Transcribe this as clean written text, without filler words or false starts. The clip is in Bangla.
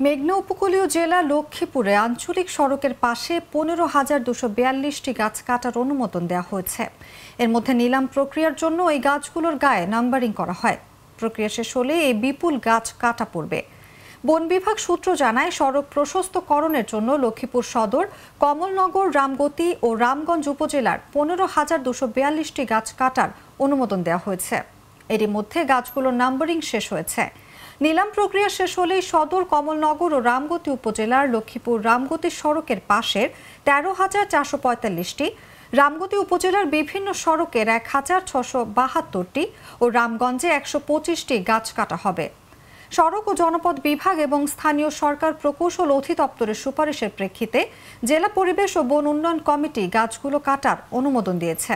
মেঘনা উপকূলীয় জেলা লক্ষ্মীপুরে আঞ্চলিক সড়কের পাশে 15,242টি গাছ কাটার অনুমোদন দেওয়া হয়েছে। এর মধ্যে নিলাম প্রক্রিয়ার জন্য এই গাছগুলোর গায়ে নাম্বারিং করা হয়। প্রক্রিয়া শেষ হলে এই বিপুল গাছ কাটা পড়বে। বন বিভাগ সূত্র জানায়, সড়ক প্রশস্তকরণের জন্য লক্ষ্মীপুর সদর, কমলনগর, রামগতি ও রামগঞ্জ উপজেলার 15,242টি গাছ কাটার অনুমোদন দেওয়া হয়েছে। এরই মধ্যে গাছগুলোর নাম্বারিং শেষ হয়েছে। নিলাম প্রক্রিয়া শেষ হলেই সদর, কমলনগর ও রামগতি উপজেলার লক্ষ্মীপুর রামগতি সড়কের পাশের 13,445টি, রামগতি উপজেলার বিভিন্ন সড়কের 1,672টি ও রামগঞ্জে 125টি গাছ কাটা হবে। সড়ক ও জনপদ বিভাগ এবং স্থানীয় সরকার প্রকৌশল অধিদপ্তরের সুপারিশের প্রেক্ষিতে জেলা পরিবেশ ও বন উন্নয়ন কমিটি গাছগুলো কাটার অনুমোদন দিয়েছে।